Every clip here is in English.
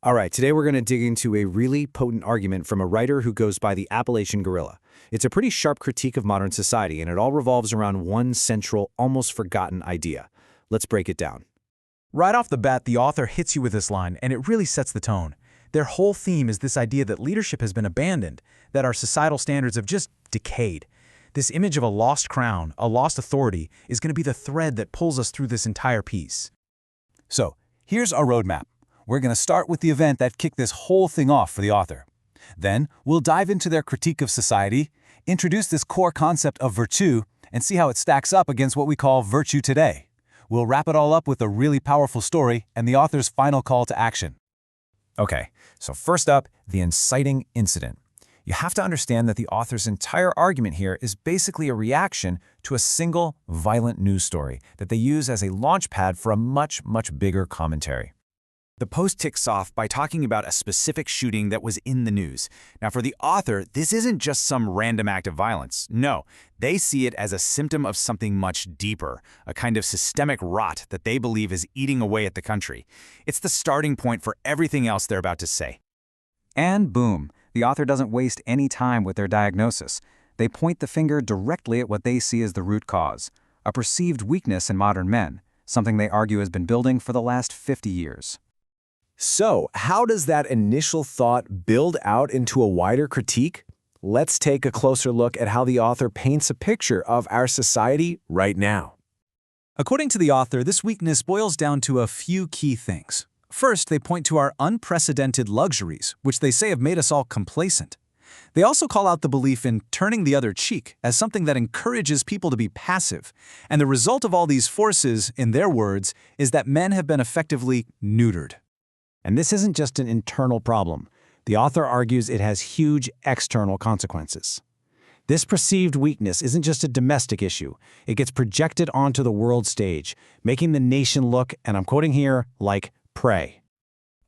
All right, today we're going to dig into a really potent argument from a writer who goes by the appellation Gorilla. It's a pretty sharp critique of modern society, and it all revolves around one central, almost forgotten idea. Let's break it down. Right off the bat, the author hits you with this line, and it really sets the tone. Their whole theme is this idea that leadership has been abandoned, that our societal standards have just decayed. This image of a lost crown, a lost authority, is going to be the thread that pulls us through this entire piece. So, here's our roadmap. We're going to start with the event that kicked this whole thing off for the author. Then, we'll dive into their critique of society, introduce this core concept of virtue, and see how it stacks up against what we call virtue today. We'll wrap it all up with a really powerful story and the author's final call to action. Okay, so first up, the inciting incident. You have to understand that the author's entire argument here is basically a reaction to a single violent news story that they use as a launchpad for a much bigger commentary. The post ticks off by talking about a specific shooting that was in the news. Now, for the author, this isn't just some random act of violence. No, they see it as a symptom of something much deeper, a kind of systemic rot that they believe is eating away at the country. It's the starting point for everything else they're about to say. And boom, the author doesn't waste any time with their diagnosis. They point the finger directly at what they see as the root cause, a perceived weakness in modern men, something they argue has been building for the last 50 years. So, how does that initial thought build out into a wider critique? Let's take a closer look at how the author paints a picture of our society right now. According to the author, this weakness boils down to a few key things. First, they point to our unprecedented luxuries, which they say have made us all complacent. They also call out the belief in turning the other cheek as something that encourages people to be passive. And the result of all these forces, in their words, is that men have been effectively neutered. And this isn't just an internal problem. The author argues it has huge external consequences. This perceived weakness isn't just a domestic issue. It gets projected onto the world stage, making the nation look, and I'm quoting here, like prey.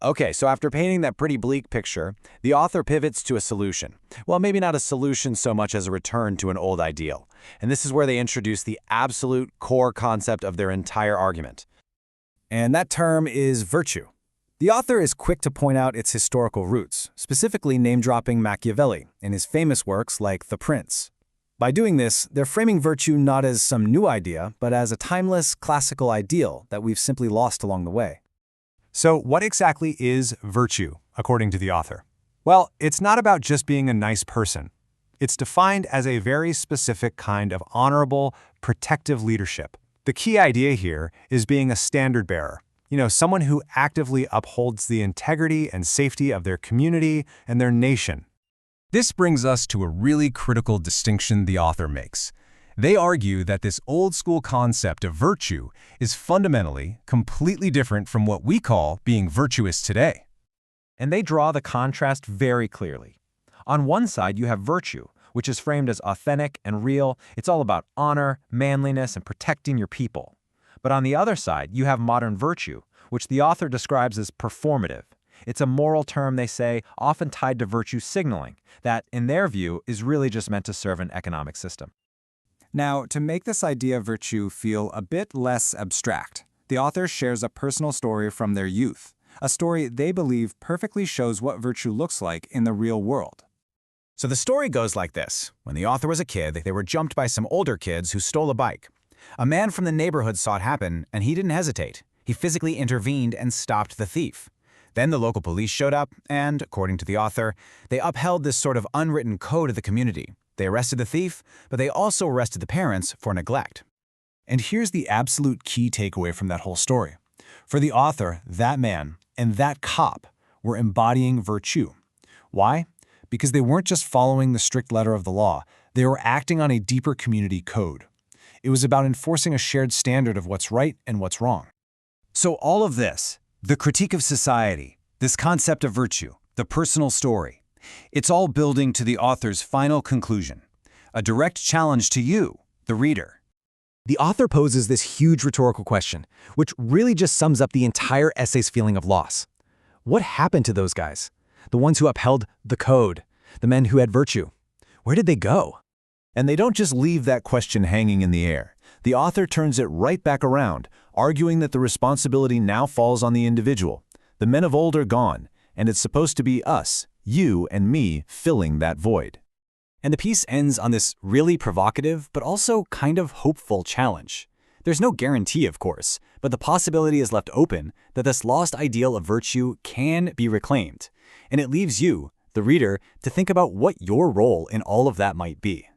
Okay, so after painting that pretty bleak picture, the author pivots to a solution. Well, maybe not a solution so much as a return to an old ideal. And this is where they introduce the absolute core concept of their entire argument. And that term is virtue. The author is quick to point out its historical roots, specifically name-dropping Machiavelli in his famous works like The Prince. By doing this, they're framing virtue not as some new idea, but as a timeless, classical ideal that we've simply lost along the way. So, what exactly is virtue, according to the author? Well, it's not about just being a nice person. It's defined as a very specific kind of honorable, protective leadership. The key idea here is being a standard bearer. Someone who actively upholds the integrity and safety of their community and their nation. This brings us to a really critical distinction the author makes. They argue that this old-school concept of virtue is fundamentally completely different from what we call being virtuous today. And they draw the contrast very clearly. On one side, you have virtue, which is framed as authentic and real. It's all about honor, manliness, and protecting your people. But on the other side, you have modern virtue, which the author describes as performative. It's a moral term, they say, often tied to virtue signaling, that, in their view, is really just meant to serve an economic system. Now, to make this idea of virtue feel a bit less abstract, the author shares a personal story from their youth, a story they believe perfectly shows what virtue looks like in the real world. So the story goes like this. When the author was a kid, they were jumped by some older kids who stole a bike. A man from the neighborhood saw it happen, and he didn't hesitate. He physically intervened and stopped the thief. Then the local police showed up, and, according to the author, they upheld this sort of unwritten code of the community. They arrested the thief, but they also arrested the parents for neglect. And here's the absolute key takeaway from that whole story. For the author, that man and that cop were embodying virtue. Why? Because they weren't just following the strict letter of the law. They were acting on a deeper community code. It was about enforcing a shared standard of what's right and what's wrong. So all of this, the critique of society, this concept of virtue, the personal story, it's all building to the author's final conclusion, a direct challenge to you, the reader. The author poses this huge rhetorical question, which really just sums up the entire essay's feeling of loss. What happened to those guys? The ones who upheld the code, the men who had virtue? Where did they go? And they don't just leave that question hanging in the air. The author turns it right back around, arguing that the responsibility now falls on the individual. The men of old are gone, and it's supposed to be us, you and me, filling that void. And the piece ends on this really provocative but also kind of hopeful challenge. There's no guarantee, of course, but the possibility is left open that this lost ideal of virtue can be reclaimed, and it leaves you, the reader, to think about what your role in all of that might be.